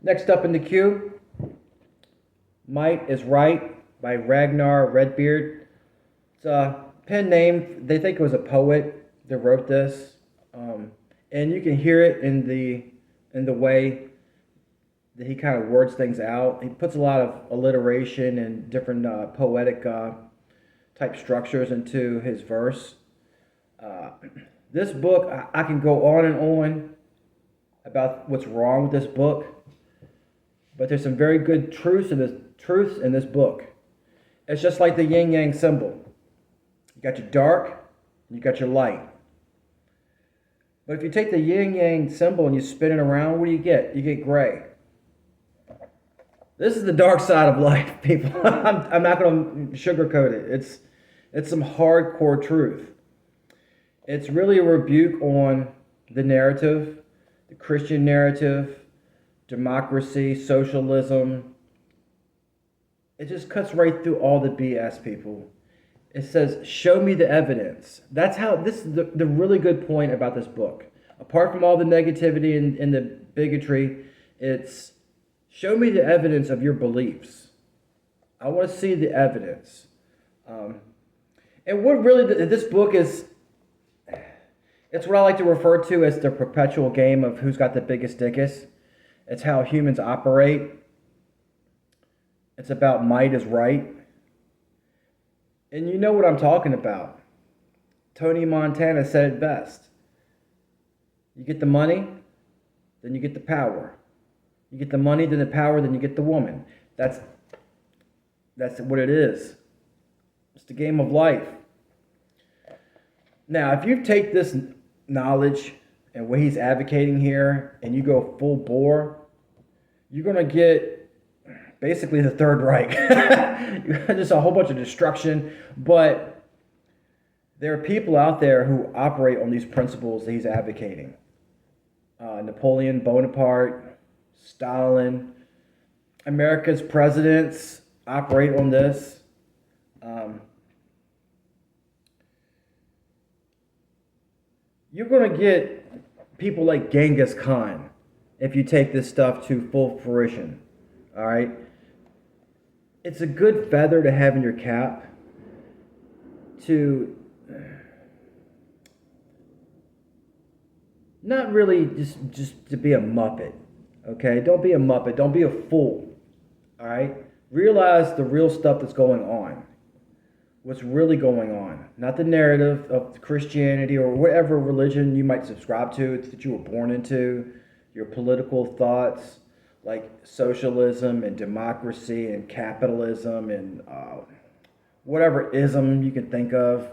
Next up in the queue, Might is Right by Ragnar Redbeard. It's a pen name. They think it was a poet that wrote this, and you can hear it in the way that he kind of words things out. He puts a lot of alliteration and different poetic type structures into his verse. Uh, this book, I can go on and on about what's wrong with this book, but there's some very good truths in this book. It's just like the yin yang symbol. You got your dark, you got your light. But if you take the yin yang symbol and you spin it around, what do you get? You get gray. This is the dark side of life, people. I'm not going to sugarcoat it. It's some hardcore truth. It's really a rebuke on the narrative, the Christian narrative, democracy, socialism. It just cuts right through all the BS, people. It says, show me the evidence. That's how, this is the really good point about this book. Apart from all the negativity and the bigotry, it's show me the evidence of your beliefs. I want to see the evidence. And what really, this book is, it's what I like to refer to as the perpetual game of who's got the biggest dickus. It's how humans operate. It's about might is right. And you know what I'm talking about. Tony Montana said it best. You get the money, then you get the power. You get the money, then the power, then you get the woman. That's what it is. It's the game of life. Now, if you take this knowledge and what he's advocating here and you go full bore, you're going to get basically the Third Reich. Just a whole bunch of destruction. But there are people out there who operate on these principles that he's advocating. Napoleon Bonaparte, Stalin, America's presidents operate on this. You're going to get people like Genghis Khan if you take this stuff to full fruition. All right? It's a good feather to have in your cap to not really just to be a muppet. Okay? Don't be a muppet. Don't be a fool. All right? Realize the real stuff that's going on. What's really going on. Not the narrative of Christianity or whatever religion you might subscribe to that you were born into, your political thoughts like socialism and democracy and capitalism and whatever ism you can think of.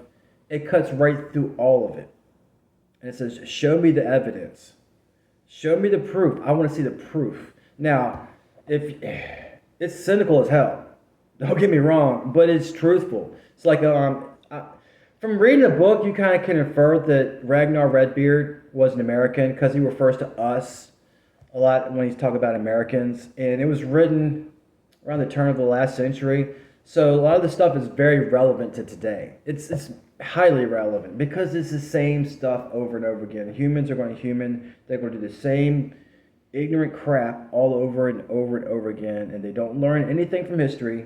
It cuts right through all of it. And it says, show me the evidence. Show me the proof. I want to see the proof. Now, if it's cynical as hell, don't get me wrong, but it's truthful. It's like from reading the book, you kind of can infer that Ragnar Redbeard was an American because he refers to us a lot when he's talking about Americans, and it was written around the turn of the last century. So a lot of the stuff is very relevant to today. It's highly relevant because it's the same stuff over and over again. Humans are going to human. They're going to do the same ignorant crap all over and over and over again, and they don't learn anything from history.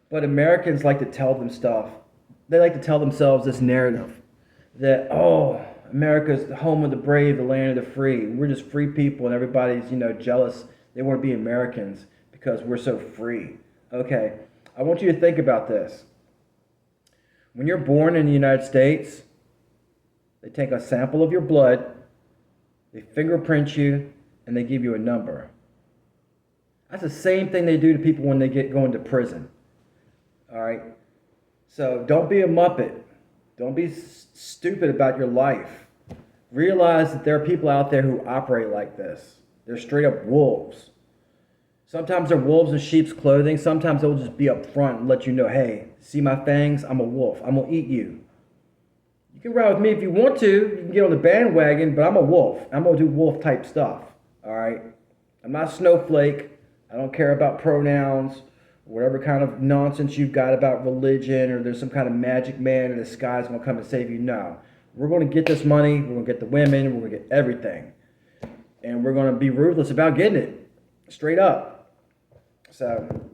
But Americans like to tell them stuff. They like to tell themselves this narrative that, oh, America's the home of the brave, the land of the free. We're just free people, and everybody's, jealous. They want to be Americans because we're so free. Okay, I want you to think about this. When you're born in the United States, they take a sample of your blood, they fingerprint you, and they give you a number. That's the same thing they do to people when they go into prison. All right? So don't be a muppet. Don't be stupid about your life. Realize that there are people out there who operate like this. They're straight up wolves. Sometimes they're wolves in sheep's clothing. Sometimes they'll just be up front and let you know, hey, see my fangs? I'm a wolf. I'm going to eat you. You can ride with me if you want to. You can get on the bandwagon, but I'm a wolf. I'm going to do wolf type stuff. All right? I'm not a snowflake. I don't care about pronouns. Whatever kind of nonsense you've got about religion or there's some kind of magic man in the sky is going to come and save you. No. We're going to get this money. We're going to get the women. We're going to get everything. And we're going to be ruthless about getting it. Straight up. So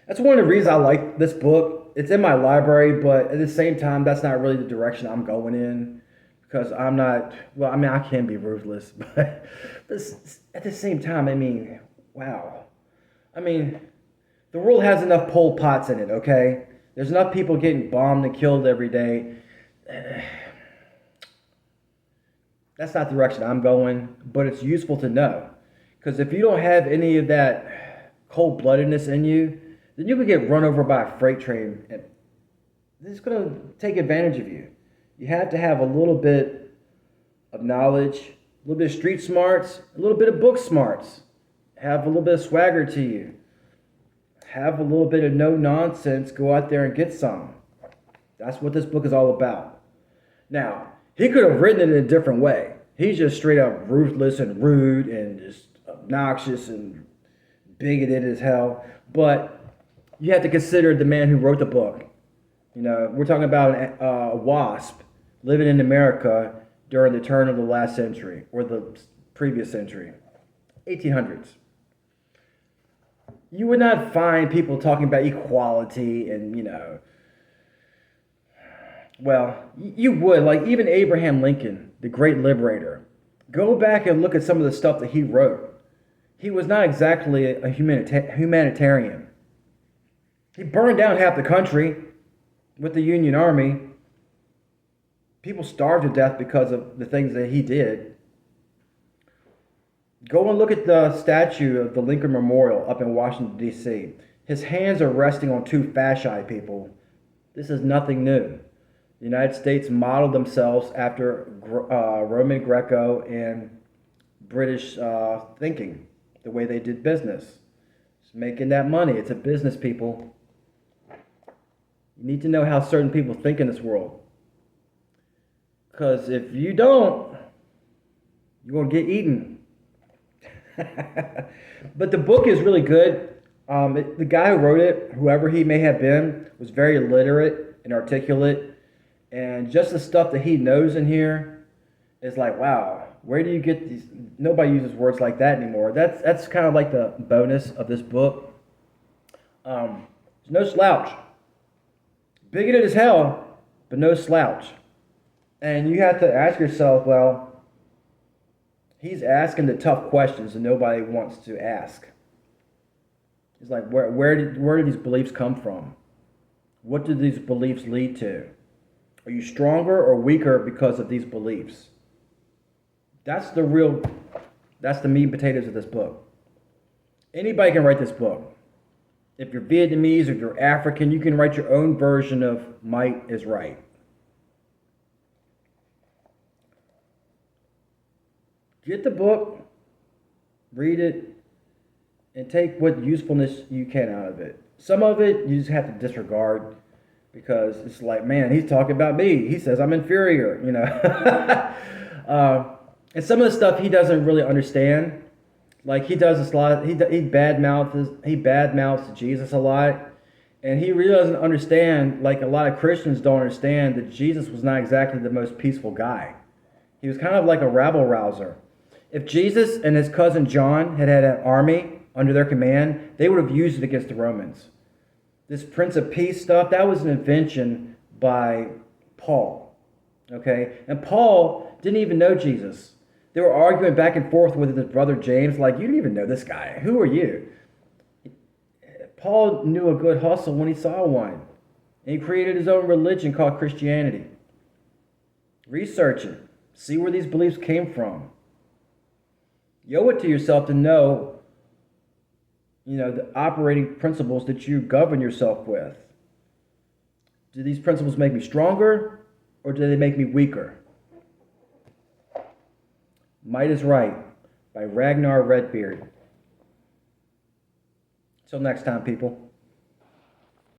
that's one of the reasons I like this book. It's in my library, but at the same time, that's not really the direction I'm going in because I'm not. Well, I mean, I can be ruthless, but at the same time, I mean, wow. I mean, the world has enough Pol Pots in it. Okay, there's enough people getting bombed and killed every day. That's not the direction I'm going, but it's useful to know. Because if you don't have any of that cold bloodedness in you, then you could get run over by a freight train and it's going to take advantage of you. You have to have a little bit of knowledge, a little bit of street smarts, a little bit of book smarts. Have a little bit of swagger to you. Have a little bit of no nonsense. Go out there and get some. That's what this book is all about. Now, he could have written it in a different way. He's just straight up ruthless and rude and just obnoxious and bigoted as hell. But you have to consider the man who wrote the book. You know, we're talking about a wasp living in America during the turn of the last century or the previous century, 1800s. You would not find people talking about equality and, you know, well, you would. Like even Abraham Lincoln, the great liberator. Go back and look at some of the stuff that he wrote. He was not exactly a humanitarian. He burned down half the country with the Union Army. People starved to death because of the things that he did. Go and look at the statue of the Lincoln Memorial up in Washington, D.C. His hands are resting on two fasci people. This is nothing new. The United States modeled themselves after Roman Greco and British thinking, the way they did business. It's making that money. It's a business, people. You need to know how certain people think in this world. Because if you don't, you're going to get eaten. But the book is really good. The guy who wrote it, whoever he may have been, was very literate and articulate. And just the stuff that he knows in here is like, wow, where do you get these? Nobody uses words like that anymore. That's kind of like the bonus of this book. There's no slouch. Bigoted as hell, but no slouch. And you have to ask yourself, well, he's asking the tough questions that nobody wants to ask. It's like, where do these beliefs come from? What do these beliefs lead to? Are you stronger or weaker because of these beliefs? That's the meat and potatoes of this book. Anybody can write this book. If you're Vietnamese or if you're African, you can write your own version of Might is Right. Get the book, read it, and take what usefulness you can out of it. Some of it you just have to disregard because it's like, man, he's talking about me. He says I'm inferior, you know. And some of the stuff he doesn't really understand. Like he does this a lot. He badmouths Jesus a lot, and he really doesn't understand. Like a lot of Christians don't understand that Jesus was not exactly the most peaceful guy. He was kind of like a rabble rouser. If Jesus and his cousin John had an army under their command, they would have used it against the Romans. This Prince of Peace stuff, that was an invention by Paul. Okay? And Paul didn't even know Jesus. They were arguing back and forth with his brother James, like, you don't even know this guy. Who are you? Paul knew a good hustle when he saw one. And he created his own religion called Christianity. Research it. See where these beliefs came from. You owe it to yourself to know, the operating principles that you govern yourself with. Do these principles make me stronger or do they make me weaker? Might is Right by Ragnar Redbeard. Till next time, people.